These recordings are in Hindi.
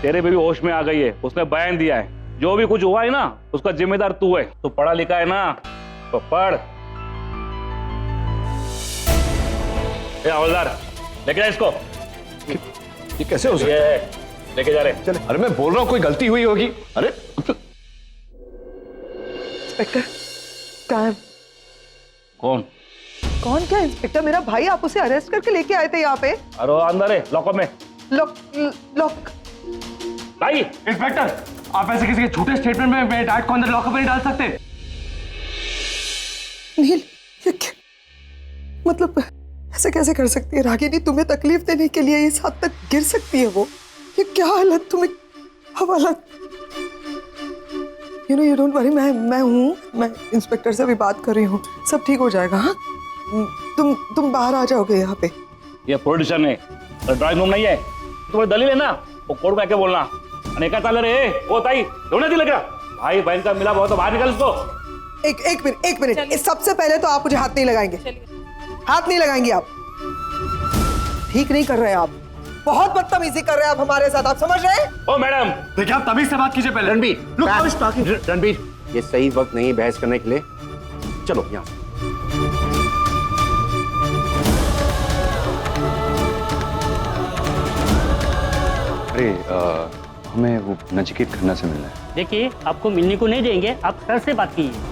तेरे बेबी होश में आ गई है, उसने बयान दिया है, जो भी कुछ हुआ है ना उसका जिम्मेदार तू है। तू पढ़ा लिखा है ना, तो पढ़। ए हवलदार, लेके जा इसको। ये कैसे हो सकता है? लेके जा रहे। चले। अरे मैं बोल रहा हूँ कोई गलती हुई होगी। अरे इंस्पेक्टर कहाँ है? कौन? कौन क्या इंस्पेक्टर? मेरा भाई, आप उसे अरेस्ट करके लेके आए थे यहाँ पे। अरे अंदर है, लॉकअप में। लॉक लॉक भाई इंस्पेक्टर, आप ऐसे किसी के झूठे स्टेटमेंट में मेरे डैड को अंदर लॉकअप में नहीं डाल सकते। नील, ये क्या? मतलब ऐसे कैसे कर सकती है रागिनी? तुम्हें तकलीफ देने के लिए इस हद तक गिर सकती है वो? ये क्या हालत तुम्हें हवालत? यू डोंट वरी, मैं हूँ, मैं इंस्पेक्टर से भी बात कर रही हूँ, सब ठीक हो जाएगा। हाँ, तुम बाहर आ जाओगे यहाँ पे। ये प्रोड्यूसर है, ड्राइंग रूम नहीं है। तुम्हें दलील है ना, वो कोर्ट में आके बोलना। अनेका चाल रहे वो ताई रोने दी लग रहा भाई बहन का मिला बहुत, तो बाहर निकल इसको। एक मिनट, सबसे पहले तो आप मुझे हाथ नहीं लगाएंगे, हाथ नहीं लगाएंगे आप। ठीक नहीं कर रहे आप, बहुत बदतमीजी कर रहे हैं आप हमारे साथ, आप समझ रहे हैं? ओ मैडम, देखिए आप तमीज से बात कीजिए पहले। रणबीर, ये सही वक्त नहीं बहस करने के लिए। चलो यहाँ से। अरे हमें वो नचिकेत खन्ना से मिलना है। देखिए, आपको मिलने को नहीं देंगे, आप सर से बात कीजिए।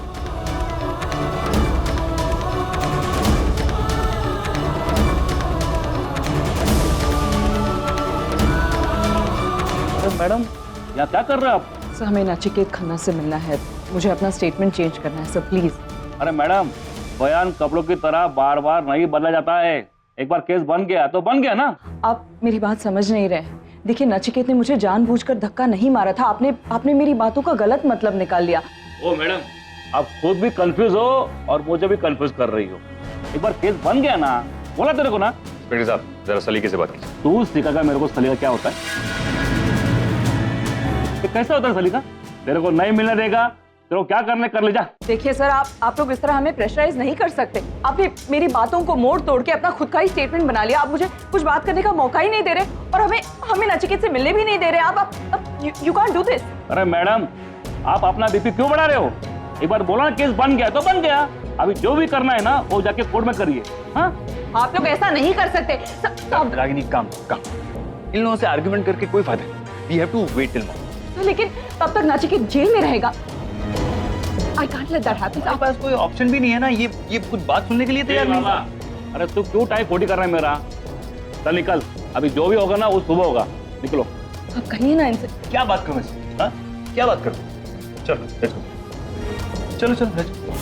मैडम यहाँ क्या कर रहे हो आप? सर, हमें नचिकेत खन्ना से मिलना है, मुझे अपना स्टेटमेंट चेंज करना है सर, प्लीज। अरे मैडम, बयान कपड़ों की तरह बार बार नहीं बदला जाता है। एक बार केस बन गया तो बन गया ना। आप मेरी बात समझ नहीं रहे। देखिए, नचिकेत ने मुझे जानबूझकर धक्का नहीं मारा था, आपने मेरी बातों का गलत मतलब निकाल लिया। ओ मैडम, आप खुद भी कंफ्यूज हो और मुझे भी कंफ्यूज कर रही हो। एक बार केस बन गया ना, बोला तेरे को ना। इंस्पेक्टर साहब, जरा सलीके से बात कीजिए। तू सिखाएगा मेरे को सलीका क्या होता है? तो कैसा होता है सलीका? तेरे को नहीं मिलने देगा, तेरे को क्या करने कर ले जा। देखिए सर, आप लोग इस तरह हमें प्रेशराइज नहीं कर सकते। आपने मेरी बातों को मोड़ तोड़ के अपना खुद का ही स्टेटमेंट बना लिया। आप मुझे कुछ बात करने का मौका ही नहीं दे रहे और हमें नचिकेत से मिलने भी नहीं दे रहे। आप यू कांट डू दिस। अरे मैडम, आप अपना बीपी क्यों बढ़ा रहे हो? एक बार बोला ना केस बन गया तो बन गया। अभी जो भी करना है ना वो जाके कोर्ट में करिए। हाँ, आप लोग ऐसा नहीं कर सकते। रागिनी, काम। इन लोगों से आर्गुमेंट करके कोई फायदा नहीं। We have to wait till morning. लेकिन तब तक नचिकेत जेल में रहेगा। I can't let that happen. आपके पास कोई ऑप्शन भी नहीं है ना, ये कुछ बात सुनने के लिए तैयार नहीं है। अरे तू क्यों टाइप खोटी कर रहा है मेरा? चल निकल, अभी जो भी होगा ना वो सुबह होगा। निकलो। आप कहिए ना इनसे। क्या बात करूं मैं? हाँ, क्या बात करूं? चलो लेट्स गो। चलो लेट्स गो।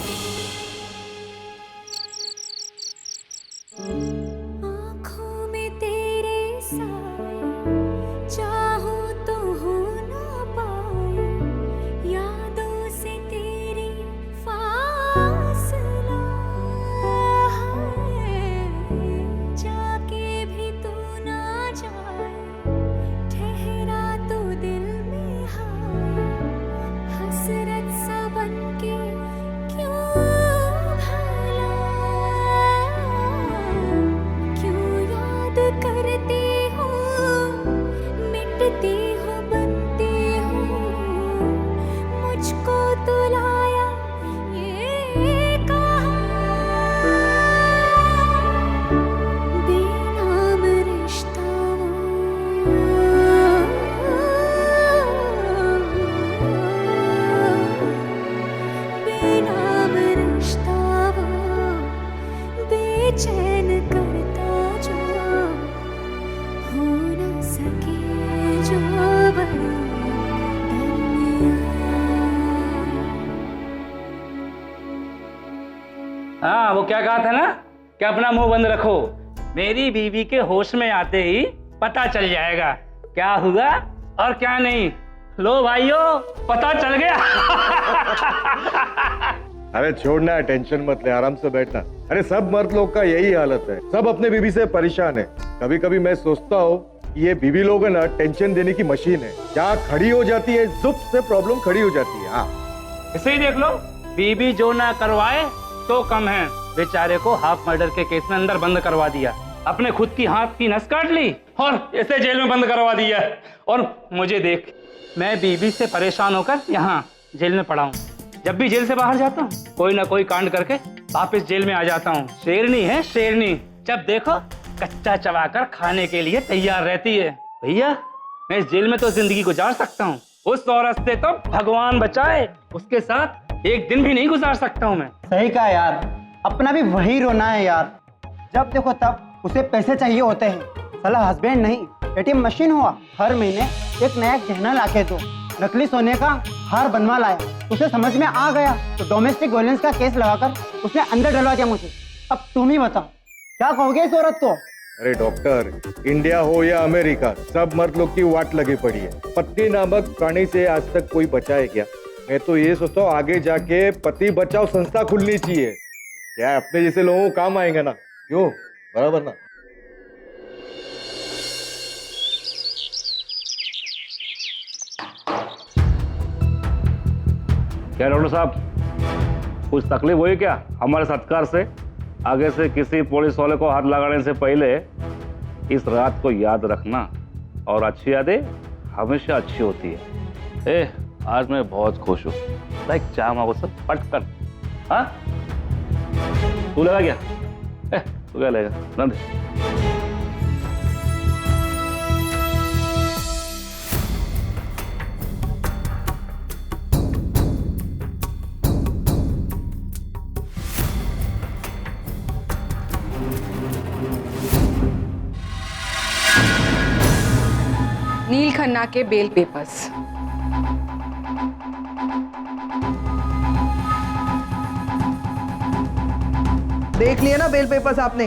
हाँ, वो क्या कहा था ना कि अपना मुंह बंद रखो। मेरी बीवी के होश में आते ही पता चल जाएगा क्या हुआ और क्या नहीं। लो भाइयों, पता चल गया। अरे छोड़ना, टेंशन मत ले, आराम से बैठना। अरे सब मर्द लोग का यही हालत है, सब अपने बीवी से परेशान है। कभी कभी मैं सोचता हूँ ये बीवी लोग है ना, टेंशन देने की मशीन है। क्या खड़ी हो जाती है, जुप से प्रॉब्लम खड़ी हो जाती है। हाँ, इसे ही देख लो, बीबी जो ना करवाए तो कम है, बेचारे को हाफ मर्डर के केस में अंदर बंद करवा दिया। अपने खुद की हाथ की नस काट ली और इसे जेल में बंद करवा दिया। और मुझे देख, मैं बीवी से परेशान होकर यहाँ जेल में पड़ा हूँ। जब भी जेल से बाहर जाता हूँ कोई ना कोई कांड करके वापस जेल में आ जाता हूँ। शेरनी है शेरनी, जब देखो कच्चा चबाकर खाने के लिए तैयार रहती है। भैया मैं इस जेल में तो जिंदगी गुजार सकता हूँ, उस औरत से तो भगवान बचाए उसके साथ एक दिन भी नहीं गुजार सकता हूँ मैं। सही कहा यार, अपना भी वही रोना है यार। जब देखो तब उसे पैसे चाहिए होते हैं। साला हस्बैंड नहीं एटीएम मशीन हुआ, हर महीने एक नया गहना लाके दो। नकली सोने का हार बनवा लाया, उसे समझ में आ गया तो डोमेस्टिक वायलेंस का केस लगाकर उसने अंदर डलवा दिया मुझे। अब तुम ही बताओ क्या कहोगे इस औरत को? अरे डॉक्टर, इंडिया हो या अमेरिका, सब मर्द लोग की वाट लगी पड़ी है। पत्नी नामक प्राणी से आज तक कोई बचा है क्या? मैं तो ये सोचता हूँ आगे जाके पति बचाओ संस्था खुलनी चाहिए। क्या अपने जैसे लोगों को काम आएंगे ना? क्यों? बराबर ना? क्या डॉक्टर साहब, कुछ तकलीफ हुई क्या हमारे सत्कार से? आगे से किसी पुलिस वाले को हाथ लगाने से पहले इस रात को याद रखना, और अच्छी यादें हमेशा अच्छी होती है। आज मैं बहुत खुश हूँ। लाइक चाह मांगो सब पट कर। हाँ तू लगा क्या? तू क्या लेगा? नंद नील खन्ना के बेल पेपर्स। देख लिए ना बेल पेपर्स आपने?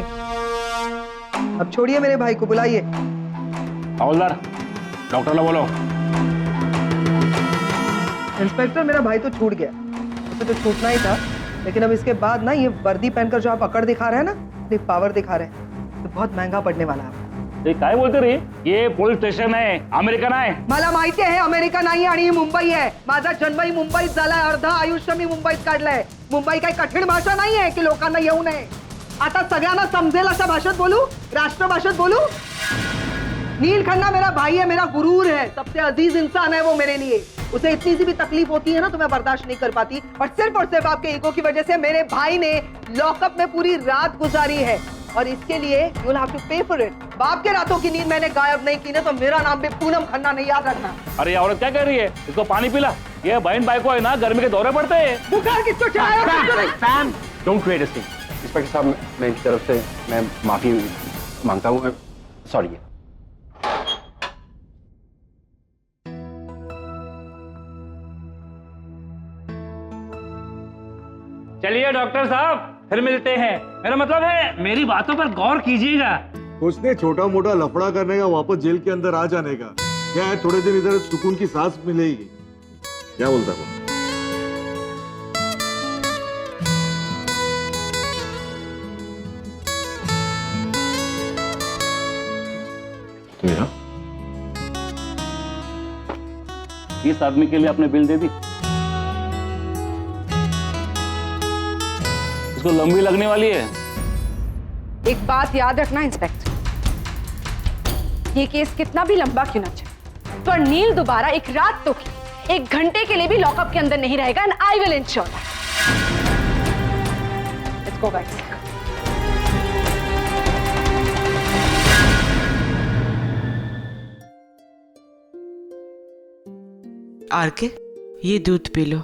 अब छोड़िए मेरे भाई को, बुलाइए। हवलदार, डॉक्टर ने बोलो। इंस्पेक्टर, मेरा भाई तो छूट गया, उसे तो छूटना ही था, लेकिन अब इसके बाद ना ये वर्दी पहनकर जो आप अकड़ दिखा रहे हैं ना, अपनी पावर दिखा रहे हैं, तो बहुत महंगा पड़ने वाला है। ये काय बोलते रे? ये पोलीस स्टेशन आहे, अमेरिकन आहे। मला माहिती आहे अमेरिका नाही आणि ही मुंबई आहे। माझा जन्मही मुंबईत झालाय, अर्ध आयुष्य मी मुंबईत काढलंय। मुंबई काही कठीण भाषा नाही आहे की लोकांना येऊ नये। आता सगळ्यांना समजेल अशा भाषेत बोलू, राष्ट्र भाषेत बोलू? नील खन्ना मेरा भाई है, मेरा गुरूर है, सबसे अजीज इंसान है वो मेरे लिए। उसे इतनी सी भी तकलीफ होती है ना तो मैं बर्दाश्त नहीं कर पाती, और सिर्फ आपके ईगो की वजह से मेरे भाई ने लॉकअप में पूरी रात गुजारी है, और इसके लिए यू विल हैव टू पे फॉर इट। बाप के रातों की नींद मैंने गायब नहीं की ना तो मेरा नाम भी पूनम खन्ना नहीं, याद रखना। अरे औरत क्या कह रही है? इसको पानी पिला। ये बहन भाई को है ना गर्मी के दौरे पड़ते हैं। बुखार किसको चढ़ाया? Don't create a scene. Inspector साहब, मैं इनकी तरफ से मैं माफी मांगता हूँ। सॉरी। चलिए डॉक्टर साहब फिर मिलते हैं। मेरा मतलब है मेरी बातों पर गौर कीजिएगा। उसने छोटा मोटा लफड़ा करने का, वापस जेल के अंदर आ जाने का क्या है? थोड़े दिन इधर सुकून की सांस मिलेगी। क्या बोलता है? मेरा इस आदमी के लिए आपने बिल दे दी? इसको लंबी लगने वाली है। एक बात याद रखना इंस्पेक्टर, ये केस कितना भी लंबा क्यों ना चले, पर नील दोबारा एक रात तो की, एक घंटे के लिए भी लॉकअप के अंदर नहीं रहेगा, and I will ensure that. Let's go back. RK, ये दूध पी लो,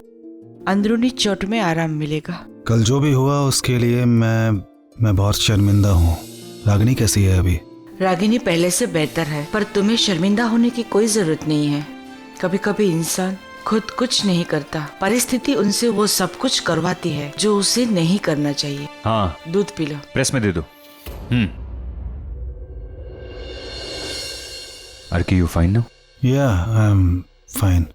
अंदरूनी चोट में आराम मिलेगा। कल जो भी हुआ उसके लिए मैं बहुत शर्मिंदा हूँ। रागिनी कैसी है अभी? रागिनी पहले से बेहतर है, पर तुम्हें शर्मिंदा होने की कोई जरूरत नहीं है। कभी कभी इंसान खुद कुछ नहीं करता, परिस्थिति उनसे वो सब कुछ करवाती है जो उसे नहीं करना चाहिए। हाँ, दूध पी लो। प्रेस में दे दो। RK, you fine now? Yeah I am fine.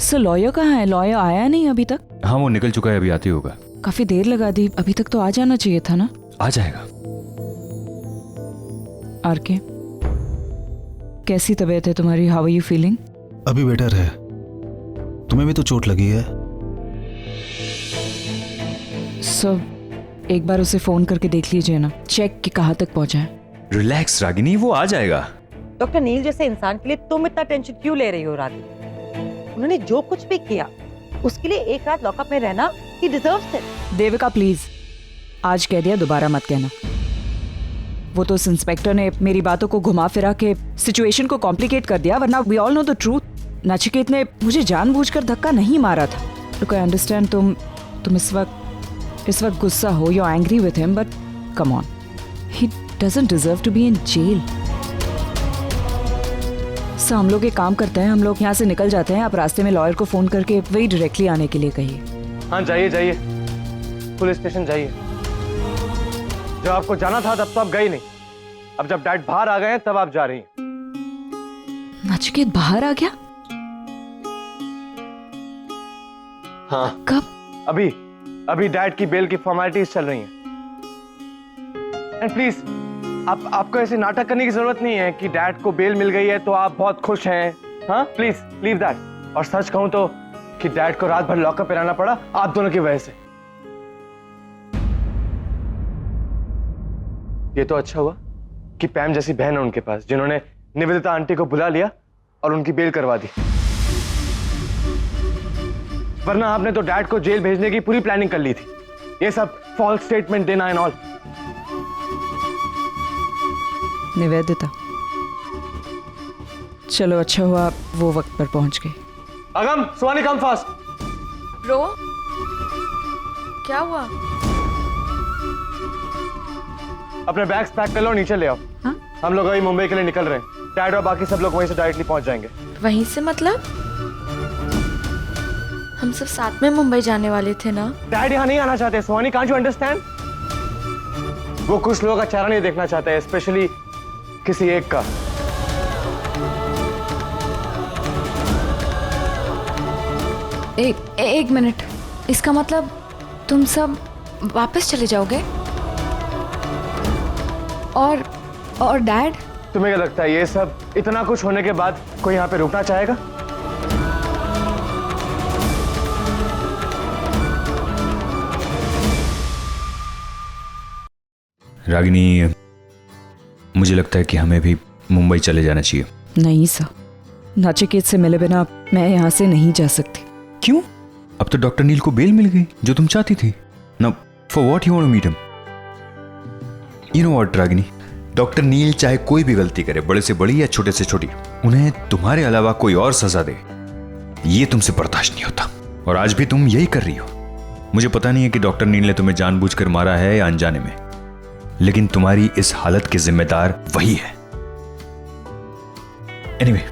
Sir lawyer कहाँ है? लॉयर आया नहीं अभी तक? हाँ, वो निकल चुका है, अभी आते होगा। काफी देर लगा दी, अभी तक तो आ जाना चाहिए था ना। आ जाएगा। आरके, कैसी तबीयत है तुम्हारी? How are you feeling? अभी बेटर है। तुम्हें भी तो चोट लगी है। सर एक बार उसे फोन करके देख लीजिए ना, चेक कि कहाँ तक पहुंचा है। रिलैक्स रागिनी, वो आ जाएगा। डॉक्टर नील जैसे इंसान के लिए तुम इतना टेंशन क्यों ले रही हो रागिनी? उन्होंने जो कुछ भी किया उसके लिए एक रात लॉकअप में रहना ही डिजर्व्स इट। देविका प्लीज, आज कह दिया, दोबारा मत कहना। वो तो उस इंस्पेक्टर ने मेरी बातों को घुमा फिरा के सिचुएशन को कॉम्प्लिकेट कर दिया, वरना we all know the truth. Nachiket ने मुझे जानबूझकर धक्का नहीं मारा था। लुक आई अंडरस्टैंड तुम इस वक्त गुस्सा हो, you are angry with him, but come on, he doesn't deserve to be in jail. So हम लोग एक काम करते हैं, हम लोग यहाँ से निकल जाते हैं। आप रास्ते में लॉयर को फोन करके वही डायरेक्टली आने के लिए कहिए। हाँ जाइए जाइए, पुलिस स्टेशन जाइए। जब आपको जाना था तब तो आप गई नहीं, अब जब डैड बाहर आ गए हैं तब आप जा रही हैं। नचिकेत बाहर आ गया? हाँ कब? अभी डैड की बेल की फॉर्मेलिटीज चल रही हैं। एंड प्लीज आपको ऐसे नाटक करने की जरूरत नहीं है कि डैड को बेल मिल गई है तो आप बहुत खुश हैं। हाँ प्लीज लीव दैट। और सच कहूं तो कि डैड को रात भर लॉकअप में रहना पड़ा आप दोनों की वजह से। ये तो अच्छा हुआ कि पैम जैसी बहन है उनके पास, जिन्होंने निवेदिता आंटी को बुला लिया और उनकी बेल करवा दी, वरना आपने तो डैड को जेल भेजने की पूरी प्लानिंग कर ली थी। ये सब फॉल्स स्टेटमेंट देना एंड ऑल। निवेदिता, चलो अच्छा हुआ वो वक्त पर पहुंच गई। अगम, सुहानी कम फास्ट। ब्रो, क्या हुआ? अपने बैग्स पैक कर लो, नीचे ले आओ। हाँ? हम लोग अभी मुंबई के लिए निकल रहे हैं। डैड और बाकी सब लोग वहीं से डायरेक्टली पहुंच जाएंगे। वहीं से मतलब? हम सब साथ में मुंबई जाने वाले थे ना? डैड यहाँ नहीं आना चाहते सुहानी, कांट यू अंडरस्टैंड? वो कुछ लोगों का चेहरा नहीं देखना चाहते हैं, स्पेशली किसी एक का। एक मिनट, इसका मतलब तुम सब वापस चले जाओगे? और डैड? तुम्हें क्या लगता है ये सब इतना कुछ होने के बाद कोई यहाँ पे रुकना चाहेगा? रागिनी, मुझे लगता है कि हमें भी मुंबई चले जाना चाहिए। नहीं सर, नचिकेत से मिले बिना मैं यहाँ से नहीं जा सकती। क्यों? अब तो डॉक्टर नील को बेल मिल गई जो तुम चाहती थी। Now for what you want to meet him? You know what Ragini, doctor Neel चाहे कोई भी गलती करे, बड़े से बड़ी या छोटे से छोटी, उन्हें तुम्हारे अलावा कोई और सजा दे, ये तुमसे बर्दाश्त नहीं होता। और आज भी तुम यही कर रही हो। मुझे पता नहीं है कि डॉक्टर नील ने तुम्हें जानबूझकर मारा है या अनजाने में, लेकिन तुम्हारी इस हालत के जिम्मेदार वही है। एनीवे,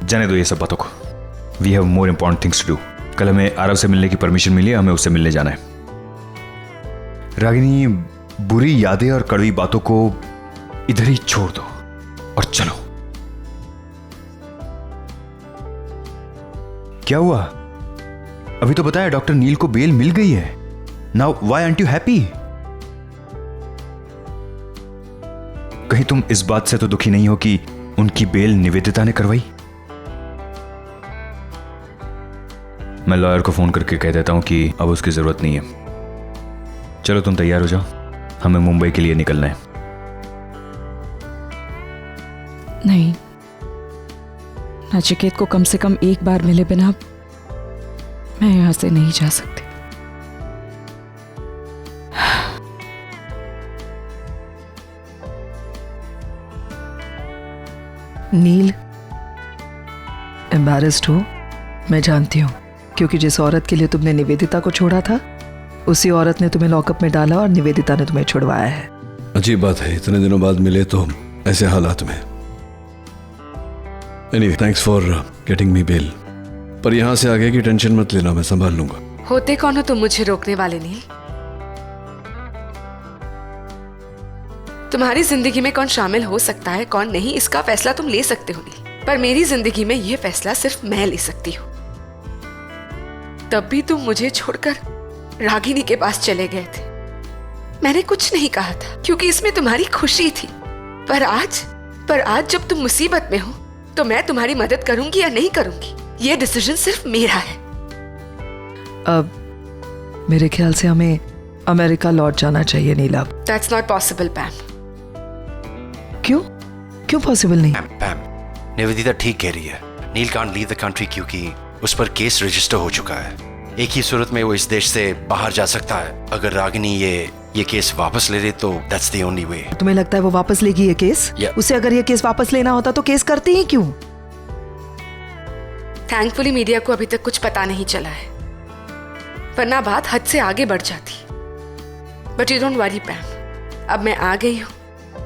जाने दो ये सब बातों को। We have more important things to do. कल हमें आरव से मिलने की परमिशन मिली है, हमें उससे मिलने जाना है। रागिनी, बुरी यादें और कड़वी बातों को इधर ही छोड़ दो और चलो। क्या हुआ? अभी तो बताया डॉक्टर नील को बेल मिल गई है। Now why aren't you happy? कहीं तुम इस बात से तो दुखी नहीं हो कि उनकी बेल निवेदिता ने करवाई? मैं लॉयर को फोन करके कह देता हूं कि अब उसकी जरूरत नहीं है। चलो तुम तैयार हो जाओ, हमें मुंबई के लिए निकलना है। नहीं, नचिकेत को कम से कम एक बार मिले बिना मैं यहां से नहीं जा सकती। नील, एम्बैरेस्ड हो, मैं जानती हूँ, क्योंकि जिस औरत के लिए तुमने निवेदिता को छोड़ा था, उसी औरत ने तुम्हें लॉकअप में डाला और निवेदिता ने तुम्हें छुड़वाया है। अजीब बात है, इतने दिनों बाद मिले तो ऐसे हालात में। Anyway, thanks for getting me bail. पर यहाँ से आगे की टेंशन मत लेना, मैं संभाल लूंगा। होते कौन हो तुम मुझे रोकने वाले? नील, तुम्हारी जिंदगी में कौन शामिल हो सकता है कौन नहीं, इसका फैसला तुम ले सकते हो नील, पर मेरी जिंदगी में यह फैसला सिर्फ मैं ले सकती हूँ। तब भी तुम मुझे छोड़कर रागिनी के पास चले गए थे। मैंने कुछ नहीं कहा था क्योंकि इसमें तुम्हारी खुशी थी। पर आज जब तुम मुसीबत में हो तो मैं तुम्हारी मदद करूंगी या नहीं करूंगी, यह डिसीजन सिर्फ मेरा है। अब मेरे ख्याल से हमें अमेरिका लौट जाना चाहिए नीला। That's not possible, पैम। क्यों क्यों पॉसिबल नहीं? पैम, निवेदिता ठीक कह रही है। नील कांट लीव द कंट्री क्योंकि उस पर केस रजिस्टर हो चुका है। एक ही सूरत में वो इस देश से बाहर जा सकता है। अगर रागिनी ये केस वापस ले ले तो दैट्स द ओनली वे। तुम्हें लगता है वो वापस लेगी ये केस? उसे अगर ये केस वापस लेना होता तो केस करती ही क्यों? थैंकफुली मीडिया को अभी तक कुछ पता नहीं चला है, वरना बात हद से आगे बढ़ जाती। बट यू डोंट वरी पैम, अब मैं आ गई हूँ।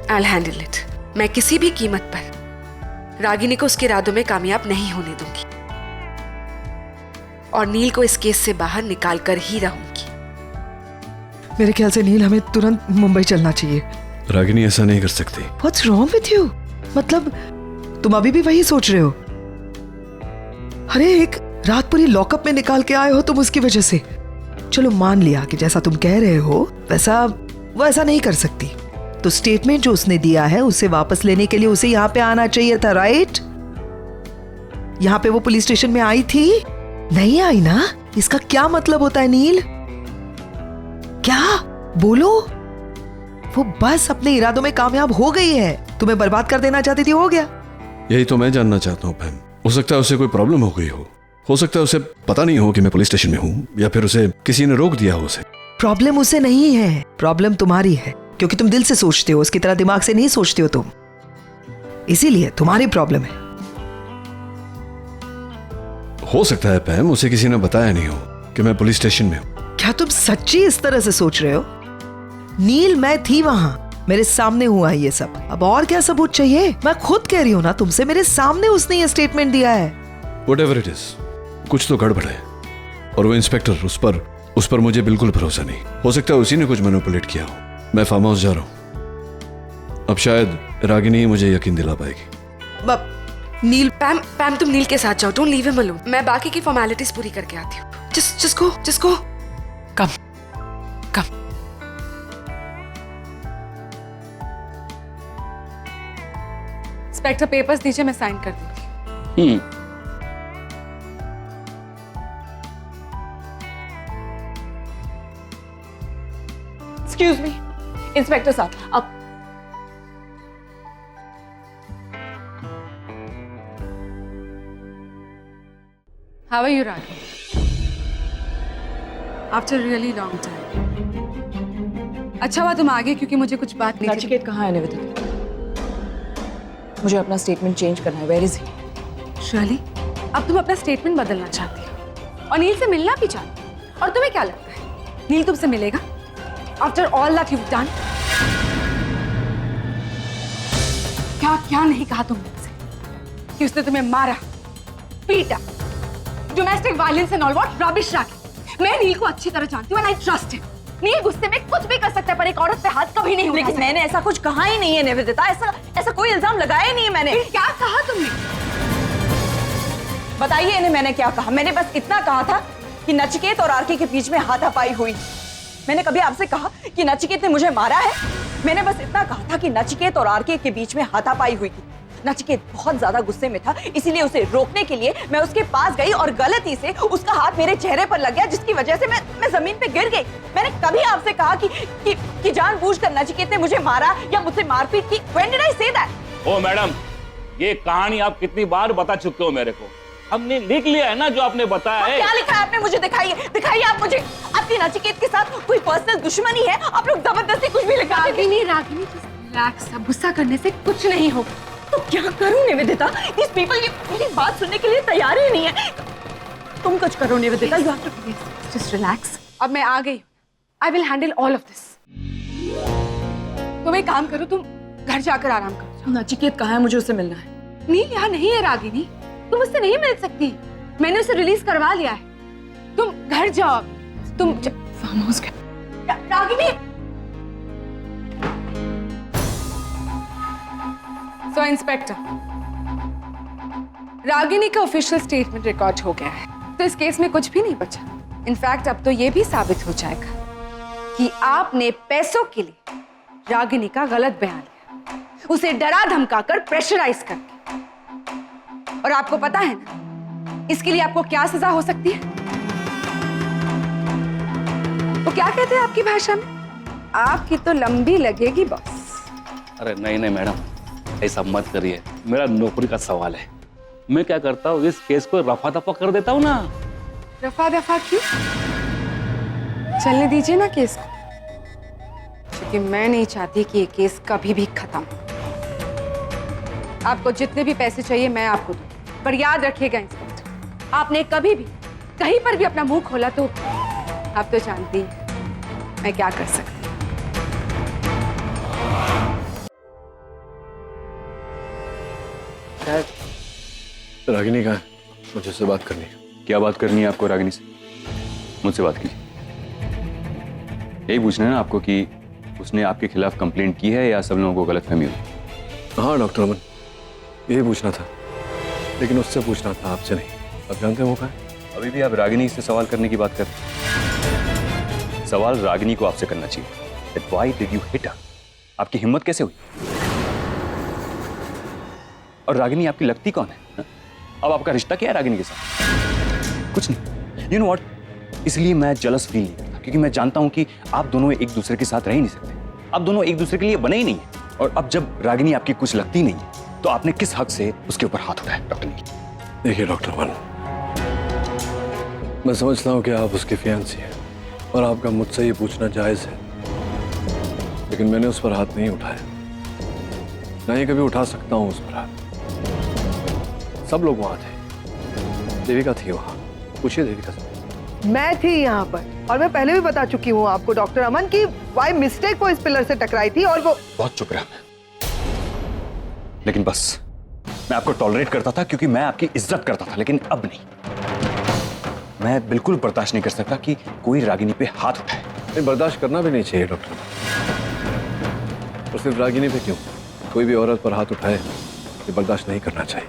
I will handle it. मैं किसी भी कीमत पर रागिनी को उसके इरादों में कामयाब नहीं होने दूंगी और नील को इस केस से बाहर निकाल कर ही रहूंगी। मेरे ख्याल से नील हमें तुरंत मुंबई चलना चाहिए। रागिनी ऐसा नहीं कर सकती। What's wrong with you? मतलब तुम अभी भी वही सोच रहे हो? अरे एक रात पूरी लॉकअप में निकाल के आए हो तुम उसकी वजह से। चलो मान लिया कि जैसा तुम कह रहे हो वैसा वो ऐसा नहीं कर सकती, तो स्टेटमेंट जो उसने दिया है उसे वापस लेने के लिए उसे यहाँ पे आना चाहिए था, राइट? यहाँ पे वो पुलिस स्टेशन में आई थी, नहीं आई ना? इसका क्या मतलब होता है नील? क्या बोलो? वो बस अपने इरादों में कामयाब हो गई है। तुम्हें बर्बाद कर देना चाहती थी, हो गया। यही तो मैं जानना चाहता हूँ पैम। हो सकता है उसे कोई प्रॉब्लम हो गई हो सकता है उसे पता नहीं हो कि मैं पुलिस स्टेशन में हूँ, या फिर उसे किसी ने रोक दिया हो उसे। प्रॉब्लम उसे नहीं है, प्रॉब्लम तुम्हारी है, क्योंकि तुम दिल से सोचते हो, उसकी तरह दिमाग से नहीं सोचते हो तुम, इसीलिए तुम्हारी प्रॉब्लम है। हो सकता है पैम उसे किसी ने बताया नहीं हो कि मैं पुलिस स्टेशन में हूँ। क्या तुम सच्ची इस तरह से सोच रहे हो? नील, मैं थी वहां, मेरे सामने हुआ ये सब। अब और क्या सबूत चाहिए? मैं खुद कह रही हूँ ना तुमसे, मेरे सामने उसने ये स्टेटमेंट दिया है। Whatever it is, कुछ तो गड़बड़ है। और वो इंस्पेक्टर, उस पर मुझे बिल्कुल भरोसा नहीं। हो सकता है उसी ने कुछ मैनिपुलेट किया हो। मैं फार्म हाउस जा रहा हूँ। अब शायद रागिनी ही मुझे यकीन दिला पाएगी। नील, पैम तुम नील के साथ जाओ, डोंट लीव हिम अलोन। मैं बाकी की फॉर्मेलिटीज पूरी करके आती हूँ। जिसको कम इंस्पेक्टर, पेपर्स दीजिए, मैं साइन कर देती हूँ। एक्सक्यूज मी इंस्पेक्टर साहब, आप How are you, Ragini? After a really long time. अच्छा हुआ तुम आ गए, क्योंकि मुझे कुछ बात नहीं। नचिकेत कहाँ है निवेदिता? मुझे अपना स्टेटमेंट चेंज करना है। Where is he? शर्ली, अब तुम अपना स्टेटमेंट बदलना चाहती हो और नील से मिलना भी चाहती हो, और तुम्हें क्या लगता है नील तुमसे मिलेगा? After all that you've done? क्या नहीं कहा तुमने उसे कि उसने तुम्हें मारा, पीटा, domestic violence and all? What rubbish Ragi. मैं नील को अच्छी तरह जानती हूँ and I trust him. Neel गुस्से में कुछ भी कर सकता है, पर एक औरत पे हाथ कभी नहीं उठा सकता। लेकिन मैंने ऐसा कुछ कहा ही नहीं है निवेदिता, ऐसा कोई इल्जाम लगाया ही नहीं है मैंने। क्या कहा तुमने? बताइए इन्हें मैंने क्या कहा। मैंने बस इतना कहा था कि नचिकेत और आरके के बीच में हाथापाई हुई। मैंने कभी आपसे कहा कि नचिकेत ने मुझे मारा है? मैंने बस इतना कहा था कि नचिकेत और आरके के बीच में हाथापाई हुई थी। नचिकेत बहुत ज्यादा गुस्से में था, इसीलिए उसे रोकने के लिए मैं उसके पास गई और गलती से उसका हाथ मेरे चेहरे पर लग गया, जिसकी वजह से मैं जमीन पे गिर गई। मैंने कभी आपसे कहा कि जानबूझकर नचिकेत ने मुझे मारा या मुझसे मारपीट की? When did I say that? Oh madam, ये कहानी आप कितनी बार बता चुके हो मेरे को। हमने लिख लिया है ना जो आपने बताया है। क्या लिखा है आपने? मुझे दिखाइए आप मुझे। आपकी नचिकेत के साथ कोई पर्सनल दुश्मनी है? आप लोग जबरदस्ती कुछ भी लिखा। रागिनी, रिलैक्स, अब गुस्सा करने से कुछ नहीं होगा। तो क्या करूं निवेदिता? These people ये मेरी बात सुनने के लिए तैयार ही नहीं है। तुम कुछ करो Nivedita. You have to just relax. अब मैं आ गई। I will handle all of this. तुम एक काम करो, तुम घर जाकर आराम करो। नचिकेत कहाँ है? मुझे उससे मिलना है। नील यहाँ नहीं है रागिनी, तुम उससे नहीं मिल सकती। मैंने उसे रिलीज करवा लिया है। तुम घर जाओ। तुम फार्म हाउस गए। रागिनी, सो इंस्पेक्टर, रागिनी का ऑफिशियल स्टेटमेंट रिकॉर्ड हो गया है, तो इस केस में कुछ भी नहीं बचा। इनफैक्ट अब तो ये भी साबित हो जाएगा कि आपने पैसों के लिए रागिनी का गलत बयान लिया, उसे डरा धमकाकर प्रेशराइज करके। और आपको पता है ना इसके लिए आपको क्या सजा हो सकती है? वो क्या कहते हैं आपकी भाषा में? आपकी तो लंबी लगेगी बॉस। अरे नहीं मैडम, ऐसा मत करिए, मेरा नौकरी का सवाल है। मैं क्या करता हूँ, इस केस को रफा दफा कर देता हूँ ना। रफा दफा क्यों? चलने दीजिए ना केस को, क्योंकि मैं नहीं चाहती कि ये केस कभी भी खत्म हो। आपको जितने भी पैसे चाहिए मैं आपको दूं, पर याद रखिएगा इंस्पेक्टर, आपने कभी भी कहीं पर भी अपना मुंह खोला तो आप तो जानती हैं मैं क्या कर सकती हूँ। रागिनी कहाँ है? मुझे उससे बात करनी है। क्या बात करनी है आपको रागिनी से? मुझसे बात कीजिए। यही पूछना है ना आपको कि उसने आपके खिलाफ कंप्लेंट की है या सब लोगों को गलतफहमी हुई? हाँ डॉक्टर अमन, यही पूछना था, लेकिन उससे पूछना था, आपसे नहीं। आप जानते हैं वो कहाँ है? अभी भी आप रागिनी से सवाल करने की बात कर रहे हैं। सवाल रागिनी को आपसे करना चाहिए। That why did you hit her? आपकी हिम्मत कैसे हुई? और रागिनी आपकी लगती कौन है? हा? अब आपका रिश्ता क्या है रागिनी के साथ? कुछ नहीं। You know what? इसलिए मैं जलस फील नहीं करता, क्योंकि मैं जानता हूं कि आप दोनों एक दूसरे के साथ रह ही नहीं सकते। आप दोनों एक दूसरे के लिए बने ही नहीं है। और अब जब रागिनी आपकी कुछ लगती नहीं है, तो आपने किस हक से उसके ऊपर हाथ उठाया डॉक्टर नील? देखिए डॉक्टर अमन, मैं समझता हूँ कि आप उसकी फियांसी हैं और आपका मुझसे ये पूछना जायज़ है, लेकिन मैंने उस पर हाथ नहीं उठाया, ना ही कभी उठा सकता हूँ उस पर हाथ। सब लोग वहाँ थे, देविका थी वहाँ, पूछिए देविका से। मैं थी यहाँ पर और मैं पहले भी बता चुकी हूँ आपको डॉक्टर अमन की बाय मिस्टेक वो इस पिलर से टकराई थी और वो। बहुत चुप रहा लेकिन बस, मैं आपको टॉलरेट करता था क्योंकि मैं आपकी इज्जत करता था, लेकिन अब नहीं। मैं बिल्कुल बर्दाश्त नहीं कर सकता कि कोई रागिनी पे हाथ उठाए। नहीं, बर्दाश्त करना भी नहीं चाहिए डॉक्टर, और सिर्फ रागिनी पे क्यों, कोई भी औरत पर हाथ उठाए ये बर्दाश्त नहीं करना चाहिए।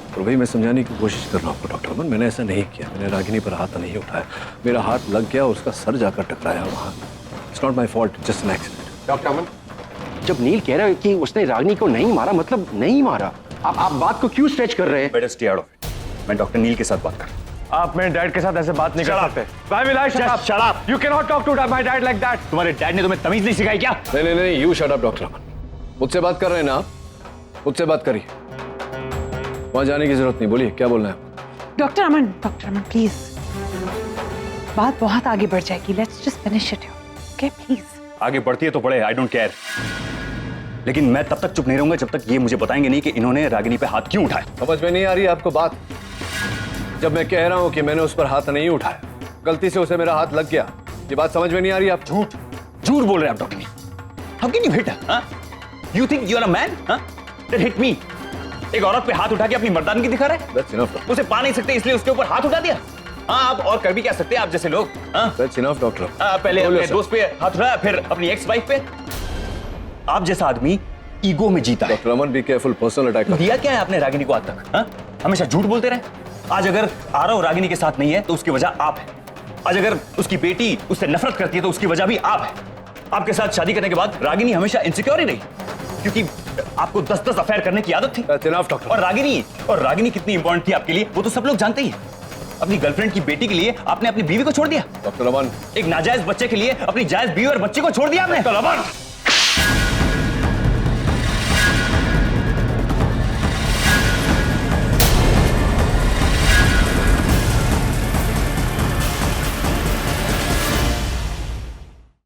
और वही मैं समझाने की कोशिश कर रहा हूँ आपको डॉक्टर अमन, मैंने ऐसा नहीं किया, मैंने रागिनी पर हाथ नहीं उठाया, मेरा हाथ लग गया और उसका सर जाकर टकराया वहाँ। It's not my fault, just an accident. Doctor Aman, जब नील कह रहा है कि उसने रागिनी को नहीं मारा, मतलब नहीं मारा, आप बात को क्यों स्ट्रेच कर रहे हैं? Better stay out of it. मैं डॉक्टर नील के साथ बात कर रहा हूँ। आप मेरे डैड के साथ ऐसे बात नहीं कर सकते। Why will I shut up? Shut up. You cannot talk to my dad like that. तुम्हारे डैड ने तुम्हें तमीज नहीं सिखाई क्या? नहीं नहीं नहीं, यू शट अप डॉक्टर अमन। मुझसे बात कर रहे हैं ना आप, मुझसे बात करिए, वहां जाने की जरूरत नहीं। बोलिए क्या बोलना है? डॉक्टर अमन प्लीज, बात बहुत आगे बढ़ जाएगी। Let's just finish it, okay please. आगे बढ़ती है तो बढ़े, आई डोंट केयर, लेकिन मैं तब तक चुप नहीं रहूंगा जब तक ये मुझे बताएंगे नहीं कि इन्होंने रागिनी पे हाथ क्यों उठाया। समझ में नहीं आ रही है आपको बात? जब मैं कह रहा हूं कि मैंने उस पर हाथ नहीं उठाया, गलती से उसे मेरा हाथ लग गया, ये बात समझ में नहीं आ रही? आप झूठ बोल रहे हैं आप doctor. How can you hit her? You think you are a man? That hit me. एक औरत पे हाथ उठा के अपनी मर्दानगी दिखा रहे? That's enough. उसे पा नहीं सकते इसलिए उसके ऊपर हाथ उठा दिया? हाँ, आप और कर भी क्या सकते हैं आप जैसे लोग? That's enough, doctor. पहले अपने दोस्त पे हाथ उठाया, फिर अपनी एक्स वाइफ पे। आप जैसा आदमी ईगो में जीता है। Doctor Aman, be careful, personal attack. दिया क्या है आपने रागिनी को आज तक? हमेशा झूठ बोलते रहे। आज अगर आरव रागिनी के साथ नहीं है तो उसकी वजह आप है। आज अगर उसकी बेटी उससे नफरत करती है तो उसकी वजह भी आप है। आपके साथ शादी करने के बाद रागिनी हमेशा इनसिक्योर ही रही, क्योंकि आपको 10-10 अफेयर करने की आदत थी। और रागिनी कितनी इंपॉर्टेंट थी आपके लिए वो तो सब लोग जानते ही हैं। अपनी गर्लफ्रेंड की बेटी के लिए आपने अपनी बीवी को छोड़ दिया। डॉक्टर अमन, एक नाजायज बच्चे के लिए अपनी जायज बीवी और बच्चे को छोड़ दिया आपने।